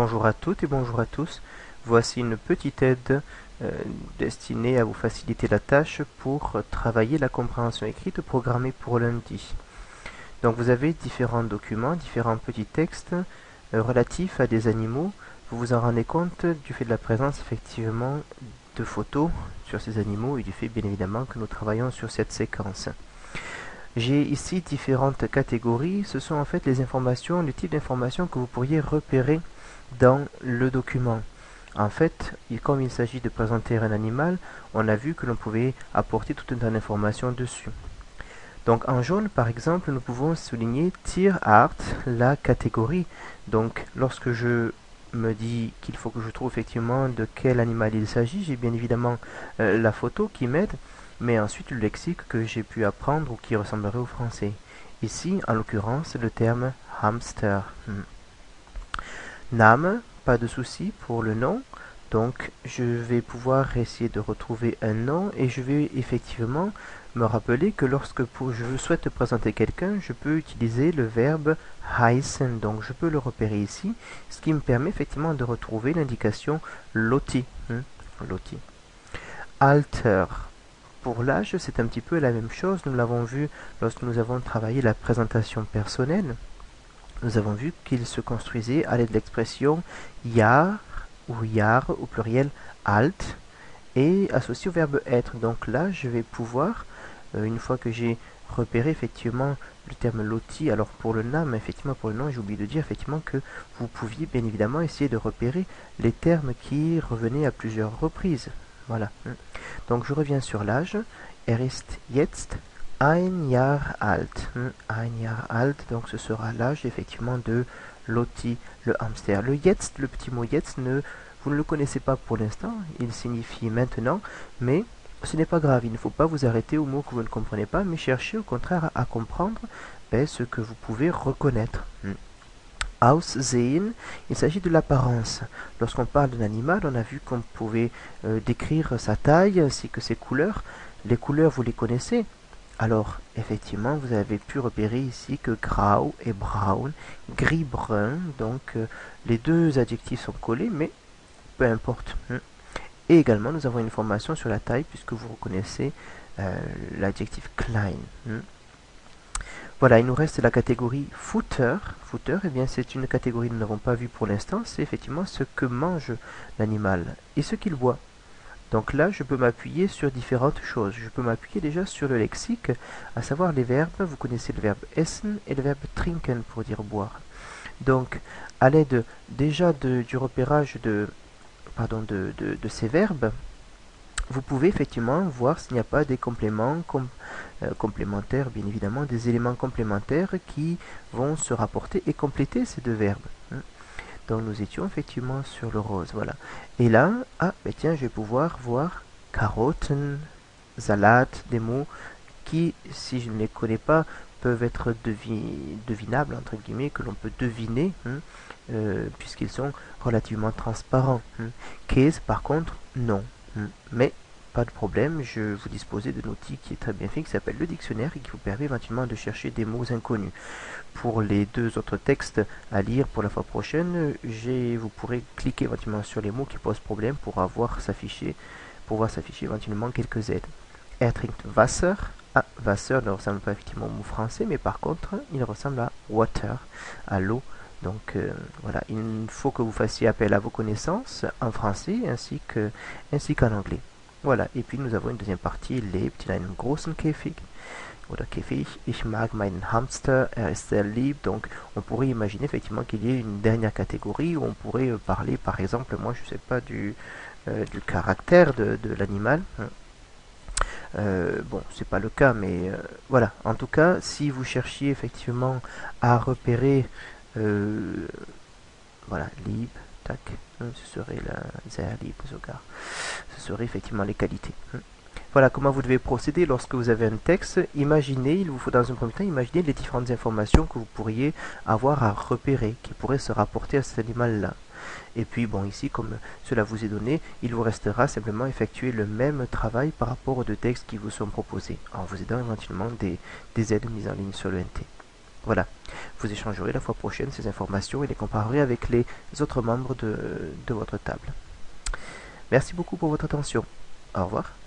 Bonjour à toutes et bonjour à tous. Voici une petite aide destinée à vous faciliter la tâche pour travailler la compréhension écrite programmée pour lundi. Donc vous avez différents documents, différents petits textes relatifs à des animaux. Vous vous en rendez compte du fait de la présence effectivement de photos sur ces animaux et du fait bien évidemment que nous travaillons sur cette séquence. J'ai ici différentes catégories. Ce sont en fait les informations, le type d'informations que vous pourriez repérer dans le document. En fait, comme il s'agit de présenter un animal, on a vu que l'on pouvait apporter toute une information dessus. Donc en jaune, par exemple, nous pouvons souligner Tierart, la catégorie. Donc lorsque je me dis qu'il faut que je trouve effectivement de quel animal il s'agit, j'ai bien évidemment la photo qui m'aide, mais ensuite le lexique que j'ai pu apprendre ou qui ressemblerait au français. Ici, en l'occurrence, le terme hamster. Name, pas de souci pour le nom. Donc je vais pouvoir essayer de retrouver un nom et je vais effectivement me rappeler que lorsque je souhaite présenter quelqu'un, je peux utiliser le verbe heißen. Donc je peux le repérer ici, ce qui me permet effectivement de retrouver l'indication loti. Loti. Alter. Pour l'âge, c'est un petit peu la même chose. Nous l'avons vu lorsque nous avons travaillé la présentation personnelle. Nous avons vu qu'il se construisait à l'aide de l'expression Jahr ou Jahr au pluriel alt et associé au verbe être. Donc là, je vais pouvoir, une fois que j'ai repéré effectivement le terme loti, alors pour le nom, effectivement pour le nom, j'ai oublié de dire effectivement que vous pouviez bien évidemment essayer de repérer les termes qui revenaient à plusieurs reprises. Voilà. Donc je reviens sur l'âge. Ist jetzt ein Jahr alt. Ein Jahr alt, donc ce sera l'âge effectivement de Loti, le hamster. Le jetzt, le petit mot jetzt, vous ne le connaissez pas pour l'instant, il signifie maintenant, mais ce n'est pas grave, il ne faut pas vous arrêter aux mots que vous ne comprenez pas, mais cherchez au contraire à comprendre ce que vous pouvez reconnaître. Aussehen, il s'agit de l'apparence. Lorsqu'on parle d'un animal, on a vu qu'on pouvait décrire sa taille ainsi que ses couleurs. Les couleurs, vous les connaissez. Alors, effectivement, vous avez pu repérer ici que grau et braun, gris-brun, donc les deux adjectifs sont collés, mais peu importe. Et également, nous avons une information sur la taille, puisque vous reconnaissez l'adjectif klein. Voilà, il nous reste la catégorie footer. Footer, eh bien, c'est une catégorie que nous n'avons pas vue pour l'instant, c'est effectivement ce que mange l'animal et ce qu'il boit. Donc là, je peux m'appuyer sur différentes choses. Je peux m'appuyer déjà sur le lexique, à savoir les verbes. Vous connaissez le verbe essen et le verbe trinken pour dire boire. Donc, à l'aide déjà du repérage de ces verbes, vous pouvez effectivement voir s'il n'y a pas des compléments complémentaires, bien évidemment, des éléments complémentaires qui vont se rapporter et compléter ces deux verbes. Donc nous étions effectivement sur le rose, voilà. Et là, tiens, je vais pouvoir voir Karotten, Salat, des mots qui, si je ne les connais pas, peuvent être devinables, entre guillemets, que l'on peut deviner, puisqu'ils sont relativement transparents. Käse, par contre, non. Mais pas de problème, je vous disposez d'un outil qui est très bien fait, qui s'appelle le dictionnaire et qui vous permet éventuellement de chercher des mots inconnus. Pour les deux autres textes à lire pour la fois prochaine, vous pourrez cliquer éventuellement sur les mots qui posent problème pour voir s'afficher éventuellement quelques aides. Er trinkt Wasser. Wasser ne ressemble pas effectivement au mot français, mais par contre, il ressemble à water, à l'eau. Donc voilà, il faut que vous fassiez appel à vos connaissances en français ainsi qu'en anglais. Voilà, et puis nous avons une deuxième partie, lebt in einem großen Käfig oder Käfig. Ich mag meinen Hamster, er ist sehr lieb. Donc on pourrait imaginer effectivement qu'il y ait une dernière catégorie où on pourrait parler par exemple, moi je ne sais pas du caractère de l'animal. Bon, c'est pas le cas, mais voilà. En tout cas, si vous cherchiez effectivement à repérer voilà, lieb, tac, ce serait la sehr lieb sogar. Ce serait effectivement les qualités. Voilà comment vous devez procéder lorsque vous avez un texte. Imaginez, il vous faut dans un premier temps imaginer les différentes informations que vous pourriez avoir à repérer, qui pourraient se rapporter à cet animal-là. Et puis bon, ici, comme cela vous est donné, il vous restera simplement effectuer le même travail par rapport aux deux textes qui vous sont proposés, en vous aidant éventuellement des aides mises en ligne sur le NT. Voilà. Vous échangerez la fois prochaine ces informations et les comparerez avec les autres membres de votre table. Merci beaucoup pour votre attention. Au revoir.